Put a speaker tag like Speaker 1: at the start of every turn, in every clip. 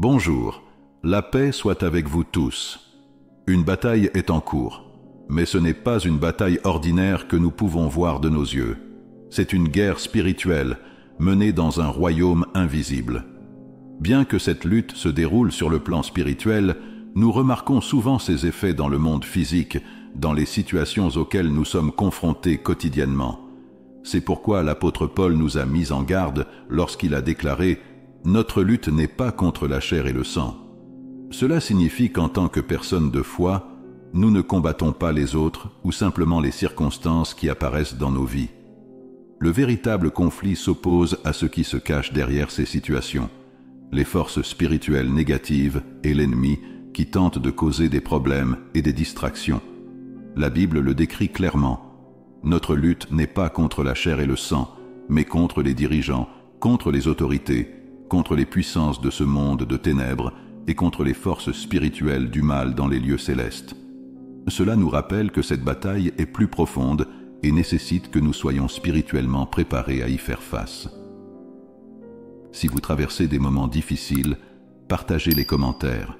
Speaker 1: Bonjour, la paix soit avec vous tous. Une bataille est en cours, mais ce n'est pas une bataille ordinaire que nous pouvons voir de nos yeux. C'est une guerre spirituelle, menée dans un royaume invisible. Bien que cette lutte se déroule sur le plan spirituel, nous remarquons souvent ses effets dans le monde physique, dans les situations auxquelles nous sommes confrontés quotidiennement. C'est pourquoi l'apôtre Paul nous a mis en garde lorsqu'il a déclaré « Notre lutte n'est pas contre la chair et le sang ». Cela signifie qu'en tant que personnes de foi, nous ne combattons pas les autres ou simplement les circonstances qui apparaissent dans nos vies. Le véritable conflit s'oppose à ce qui se cache derrière ces situations, les forces spirituelles négatives et l'ennemi qui tentent de causer des problèmes et des distractions. La Bible le décrit clairement. Notre lutte n'est pas contre la chair et le sang, mais contre les dirigeants, contre les autorités, contre les puissances de ce monde de ténèbres et contre les forces spirituelles du mal dans les lieux célestes. Cela nous rappelle que cette bataille est plus profonde et nécessite que nous soyons spirituellement préparés à y faire face. Si vous traversez des moments difficiles, partagez les commentaires.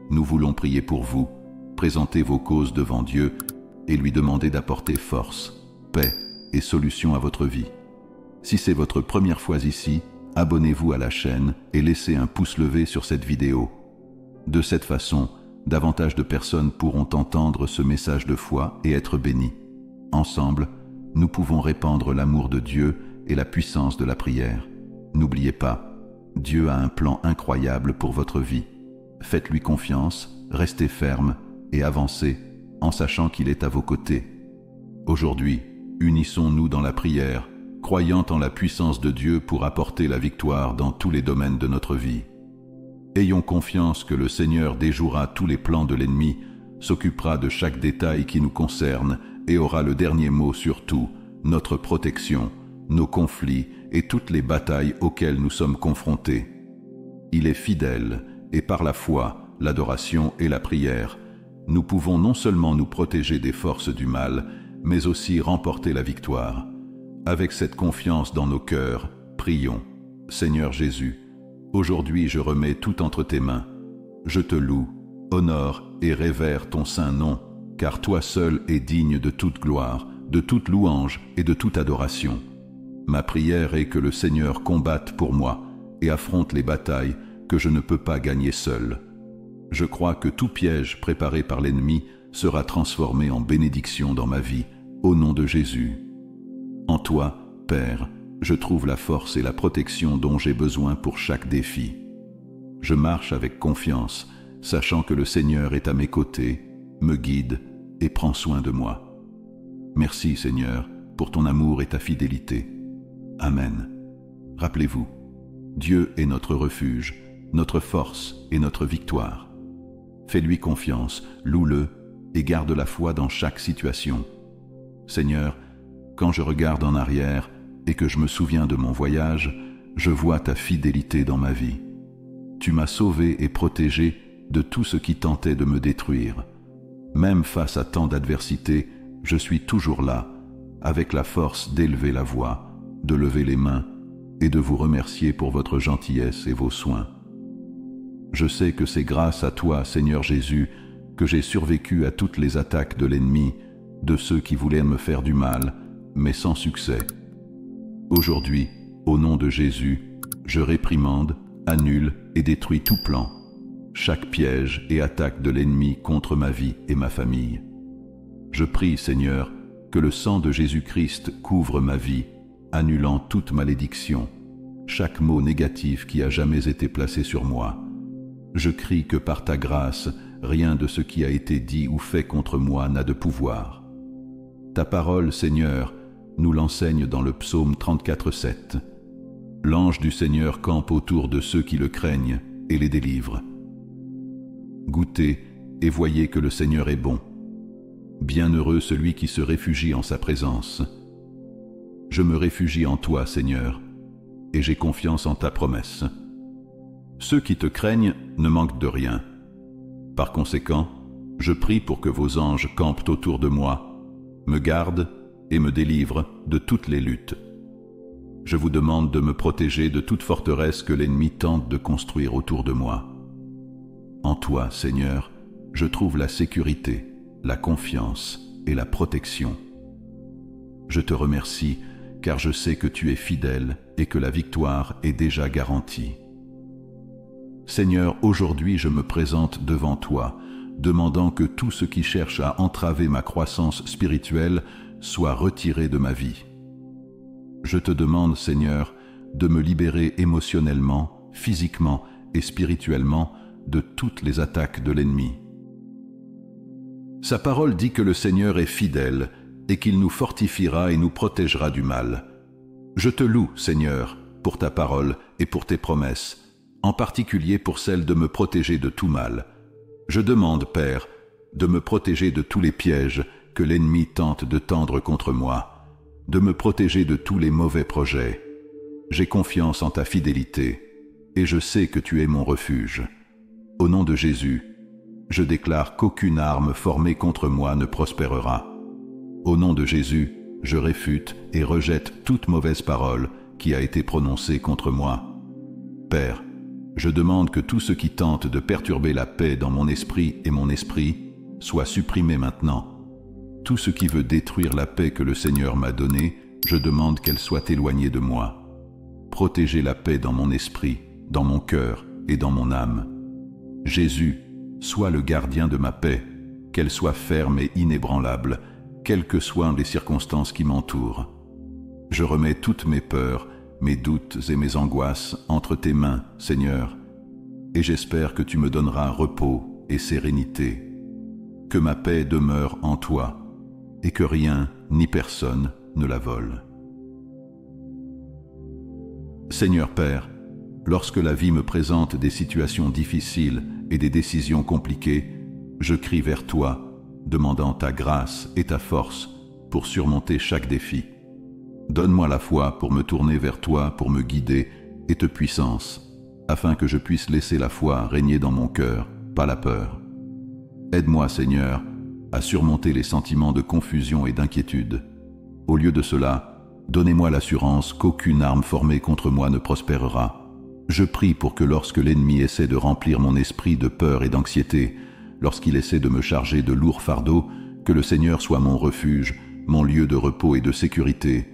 Speaker 1: Nous voulons prier pour vous, présenter vos causes devant Dieu et lui demander d'apporter force, paix et solution à votre vie. Si c'est votre première fois ici, abonnez-vous à la chaîne et laissez un pouce levé sur cette vidéo. De cette façon, davantage de personnes pourront entendre ce message de foi et être bénies. Ensemble, nous pouvons répandre l'amour de Dieu et la puissance de la prière. N'oubliez pas, Dieu a un plan incroyable pour votre vie. Faites-lui confiance, restez ferme et avancez en sachant qu'il est à vos côtés. Aujourd'hui, unissons-nous dans la prière, croyant en la puissance de Dieu pour apporter la victoire dans tous les domaines de notre vie. Ayons confiance que le Seigneur déjouera tous les plans de l'ennemi, s'occupera de chaque détail qui nous concerne et aura le dernier mot sur tout, notre protection, nos conflits et toutes les batailles auxquelles nous sommes confrontés. Il est fidèle et par la foi, l'adoration et la prière, nous pouvons non seulement nous protéger des forces du mal, mais aussi remporter la victoire. Avec cette confiance dans nos cœurs, prions. Seigneur Jésus, aujourd'hui je remets tout entre tes mains. Je te loue, honore et révère ton saint nom, car toi seul es digne de toute gloire, de toute louange et de toute adoration. Ma prière est que le Seigneur combatte pour moi et affronte les batailles que je ne peux pas gagner seul. Je crois que tout piège préparé par l'ennemi sera transformé en bénédiction dans ma vie, au nom de Jésus. En toi, Père, je trouve la force et la protection dont j'ai besoin pour chaque défi. Je marche avec confiance, sachant que le Seigneur est à mes côtés, me guide et prend soin de moi. Merci, Seigneur, pour ton amour et ta fidélité. Amen. Rappelez-vous, Dieu est notre refuge, notre force et notre victoire. Fais-lui confiance, loue-le et garde la foi dans chaque situation. Seigneur, quand je regarde en arrière et que je me souviens de mon voyage, je vois ta fidélité dans ma vie. Tu m'as sauvé et protégé de tout ce qui tentait de me détruire. Même face à tant d'adversité, je suis toujours là, avec la force d'élever la voix, de lever les mains et de vous remercier pour votre gentillesse et vos soins. Je sais que c'est grâce à toi, Seigneur Jésus, que j'ai survécu à toutes les attaques de l'ennemi, de ceux qui voulaient me faire du mal, mais sans succès. Aujourd'hui, au nom de Jésus, je réprimande, annule et détruis tout plan, chaque piège et attaque de l'ennemi contre ma vie et ma famille. Je prie, Seigneur, que le sang de Jésus-Christ couvre ma vie, annulant toute malédiction, chaque mot négatif qui a jamais été placé sur moi. Je crie que par ta grâce, rien de ce qui a été dit ou fait contre moi n'a de pouvoir. Ta parole, Seigneur, nous l'enseigne dans le psaume 34:7. L'ange du Seigneur campe autour de ceux qui le craignent et les délivre. Goûtez et voyez que le Seigneur est bon. Bienheureux celui qui se réfugie en sa présence. Je me réfugie en toi, Seigneur, et j'ai confiance en ta promesse. Ceux qui te craignent ne manquent de rien. Par conséquent, je prie pour que vos anges campent autour de moi, me gardent et me délivrent de toutes les luttes. Je vous demande de me protéger de toute forteresse que l'ennemi tente de construire autour de moi. toi, Seigneur, je trouve la sécurité, la confiance et la protection. Je te remercie car je sais que tu es fidèle et que la victoire est déjà garantie. Seigneur, aujourd'hui je me présente devant toi, demandant que tout ce qui cherche à entraver ma croissance spirituelle soit retiré de ma vie. Je te demande, Seigneur, de me libérer émotionnellement, physiquement et spirituellement de toutes les attaques de l'ennemi. Sa parole dit que le Seigneur est fidèle et qu'il nous fortifiera et nous protégera du mal. Je te loue, Seigneur, pour ta parole et pour tes promesses, en particulier pour celle de me protéger de tout mal. Je demande, Père, de me protéger de tous les pièges que l'ennemi tente de tendre contre moi, de me protéger de tous les mauvais projets. J'ai confiance en ta fidélité, et je sais que tu es mon refuge. Au nom de Jésus, je déclare qu'aucune arme formée contre moi ne prospérera. Au nom de Jésus, je réfute et rejette toute mauvaise parole qui a été prononcée contre moi. Père, je demande que tout ce qui tente de perturber la paix dans mon esprit et mon esprit soit supprimé maintenant. Tout ce qui veut détruire la paix que le Seigneur m'a donnée, je demande qu'elle soit éloignée de moi. Protégez la paix dans mon esprit, dans mon cœur et dans mon âme. Jésus, sois le gardien de ma paix, qu'elle soit ferme et inébranlable, quelles que soient les circonstances qui m'entourent. Je remets toutes mes peurs, mes doutes et mes angoisses entre tes mains, Seigneur, et j'espère que tu me donneras repos et sérénité. Que ma paix demeure en toi, et que rien ni personne ne la vole. Seigneur Père, lorsque la vie me présente des situations difficiles et des décisions compliquées, je crie vers toi, demandant ta grâce et ta force pour surmonter chaque défi. Donne-moi la foi pour me tourner vers toi, pour me guider, et te puissance, afin que je puisse laisser la foi régner dans mon cœur, pas la peur. Aide-moi, Seigneur, à surmonter les sentiments de confusion et d'inquiétude. Au lieu de cela, donnez-moi l'assurance qu'aucune arme formée contre moi ne prospérera. Je prie pour que lorsque l'ennemi essaie de remplir mon esprit de peur et d'anxiété, lorsqu'il essaie de me charger de lourds fardeaux, que le Seigneur soit mon refuge, mon lieu de repos et de sécurité.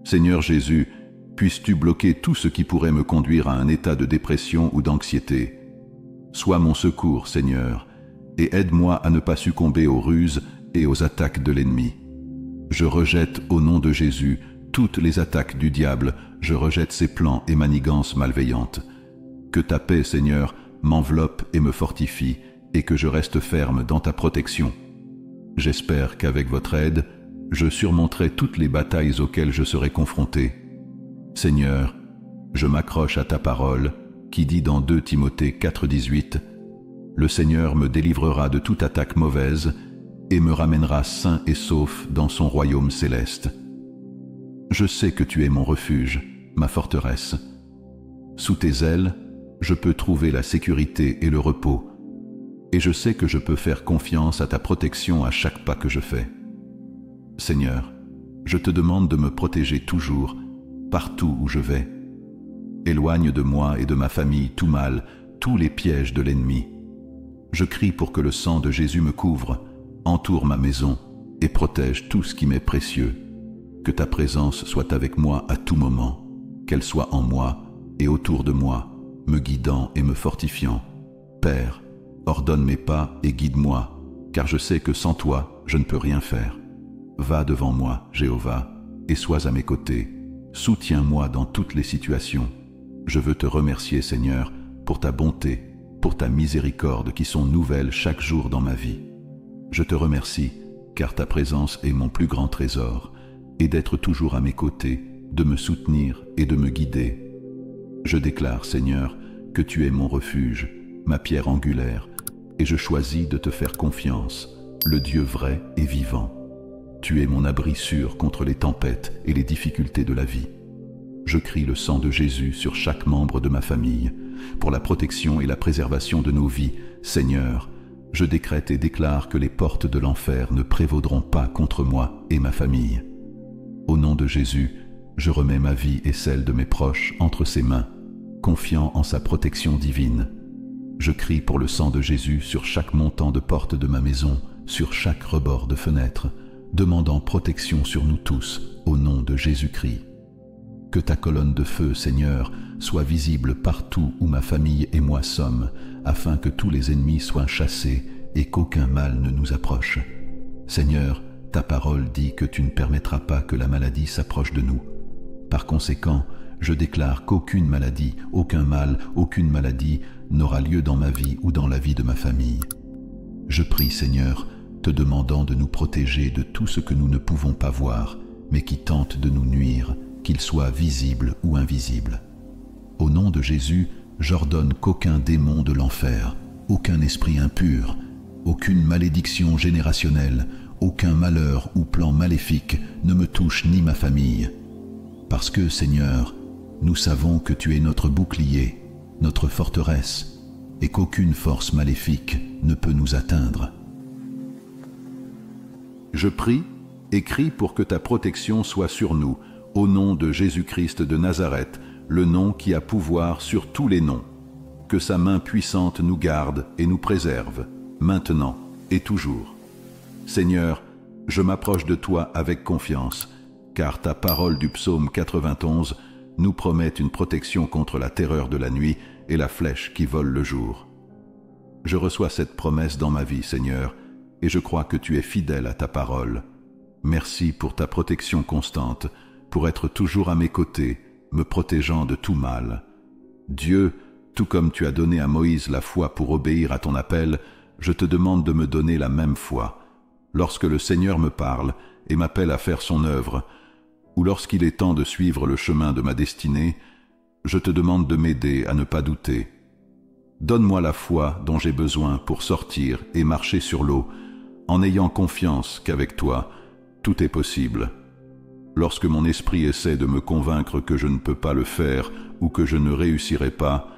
Speaker 1: Seigneur Jésus, puisses-tu bloquer tout ce qui pourrait me conduire à un état de dépression ou d'anxiété. Sois mon secours, Seigneur, et aide-moi à ne pas succomber aux ruses et aux attaques de l'ennemi. Je rejette au nom de Jésus toutes les attaques du diable, je rejette ses plans et manigances malveillantes. Que ta paix, Seigneur, m'enveloppe et me fortifie, et que je reste ferme dans ta protection. J'espère qu'avec votre aide, je surmonterai toutes les batailles auxquelles je serai confronté. Seigneur, je m'accroche à ta parole, qui dit dans 2 Timothée 4,18 « Le Seigneur me délivrera de toute attaque mauvaise et me ramènera sain et sauf dans son royaume céleste. » Je sais que tu es mon refuge, ma forteresse. Sous tes ailes, je peux trouver la sécurité et le repos, et je sais que je peux faire confiance à ta protection à chaque pas que je fais. Seigneur, je te demande de me protéger toujours, partout où je vais. Éloigne de moi et de ma famille tout mal, tous les pièges de l'ennemi. Je crie pour que le sang de Jésus me couvre, entoure ma maison et protège tout ce qui m'est précieux. Que ta présence soit avec moi à tout moment, qu'elle soit en moi et autour de moi, me guidant et me fortifiant. Père, ordonne mes pas et guide-moi, car je sais que sans toi, je ne peux rien faire. Va devant moi, Jéhovah, et sois à mes côtés. Soutiens-moi dans toutes les situations. Je veux te remercier, Seigneur, pour ta bonté, pour ta miséricorde qui sont nouvelles chaque jour dans ma vie. Je te remercie, car ta présence est mon plus grand trésor, et d'être toujours à mes côtés, de me soutenir et de me guider. Je déclare, Seigneur, que tu es mon refuge, ma pierre angulaire, et je choisis de te faire confiance, le Dieu vrai et vivant. Tu es mon abri sûr contre les tempêtes et les difficultés de la vie. Je crie le sang de Jésus sur chaque membre de ma famille, pour la protection et la préservation de nos vies. Seigneur, je décrète et déclare que les portes de l'enfer ne prévaudront pas contre moi et ma famille. Au nom de Jésus, je remets ma vie et celle de mes proches entre ses mains, confiant en sa protection divine. Je crie pour le sang de Jésus sur chaque montant de porte de ma maison, sur chaque rebord de fenêtre, demandant protection sur nous tous, au nom de Jésus-Christ. Que ta colonne de feu, Seigneur, soit visible partout où ma famille et moi sommes, afin que tous les ennemis soient chassés et qu'aucun mal ne nous approche. Seigneur, ta parole dit que tu ne permettras pas que la maladie s'approche de nous. Par conséquent, je déclare qu'aucune maladie, aucun mal, aucune maladie n'aura lieu dans ma vie ou dans la vie de ma famille. Je prie, Seigneur, te demandant de nous protéger de tout ce que nous ne pouvons pas voir, mais qui tente de nous nuire, qu'il soit visible ou invisible. Au nom de Jésus, j'ordonne qu'aucun démon de l'enfer, aucun esprit impur, aucune malédiction générationnelle, aucun malheur ou plan maléfique ne me touche ni ma famille. Parce que, Seigneur, nous savons que tu es notre bouclier, notre forteresse, et qu'aucune force maléfique ne peut nous atteindre. Je prie et crie pour que ta protection soit sur nous, au nom de Jésus-Christ de Nazareth, le nom qui a pouvoir sur tous les noms. Que sa main puissante nous garde et nous préserve, maintenant et toujours. Seigneur, je m'approche de toi avec confiance, car ta parole du psaume 91 nous promet une protection contre la terreur de la nuit et la flèche qui vole le jour. Je reçois cette promesse dans ma vie, Seigneur, et je crois que tu es fidèle à ta parole. Merci pour ta protection constante, pour être toujours à mes côtés, me protégeant de tout mal. Dieu, tout comme tu as donné à Moïse la foi pour obéir à ton appel, je te demande de me donner la même foi. Lorsque le Seigneur me parle et m'appelle à faire son œuvre, ou lorsqu'il est temps de suivre le chemin de ma destinée, je te demande de m'aider à ne pas douter. Donne-moi la foi dont j'ai besoin pour sortir et marcher sur l'eau, en ayant confiance qu'avec toi, tout est possible. Lorsque mon esprit essaie de me convaincre que je ne peux pas le faire ou que je ne réussirai pas,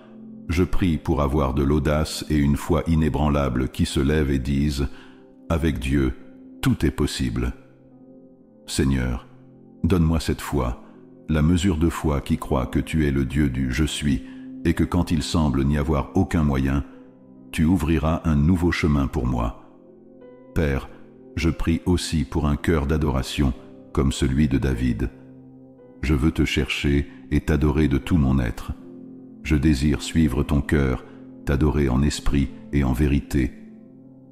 Speaker 1: je prie pour avoir de l'audace et une foi inébranlable qui se lèvent et disent « Avec Dieu, tout est possible ». Seigneur, donne-moi cette foi, la mesure de foi qui croit que tu es le Dieu du « Je suis » et que quand il semble n'y avoir aucun moyen, tu ouvriras un nouveau chemin pour moi. Père, je prie aussi pour un cœur d'adoration comme celui de David. Je veux te chercher et t'adorer de tout mon être. Je désire suivre ton cœur, t'adorer en esprit et en vérité.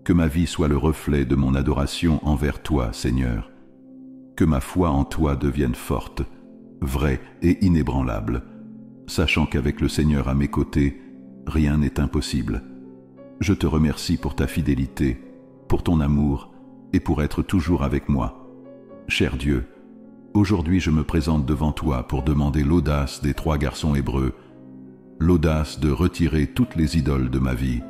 Speaker 1: Que ma vie soit le reflet de mon adoration envers toi, Seigneur. Que ma foi en toi devienne forte, vraie et inébranlable, sachant qu'avec le Seigneur à mes côtés, rien n'est impossible. Je te remercie pour ta fidélité, pour ton amour et pour être toujours avec moi. Cher Dieu, aujourd'hui je me présente devant toi pour demander l'audace des 3 garçons hébreux, l'audace de retirer toutes les idoles de ma vie.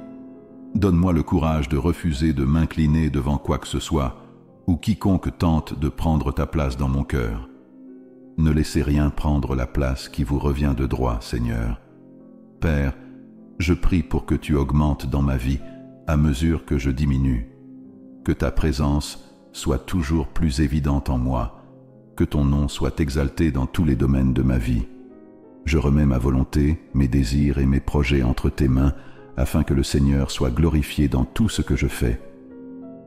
Speaker 1: Donne-moi le courage de refuser de m'incliner devant quoi que ce soit, ou quiconque tente de prendre ta place dans mon cœur. Ne laissez rien prendre la place qui vous revient de droit, Seigneur. Père, je prie pour que tu augmentes dans ma vie à mesure que je diminue. Que ta présence soit toujours plus évidente en moi, que ton nom soit exalté dans tous les domaines de ma vie. Je remets ma volonté, mes désirs et mes projets entre tes mains, afin que le Seigneur soit glorifié dans tout ce que je fais.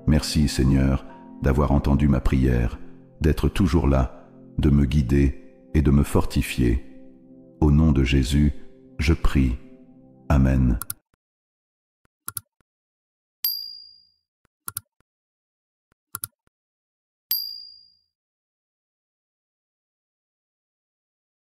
Speaker 1: Merci, Seigneur, d'avoir entendu ma prière, d'être toujours là, de me guider et de me fortifier. Au nom de Jésus, je prie. Amen.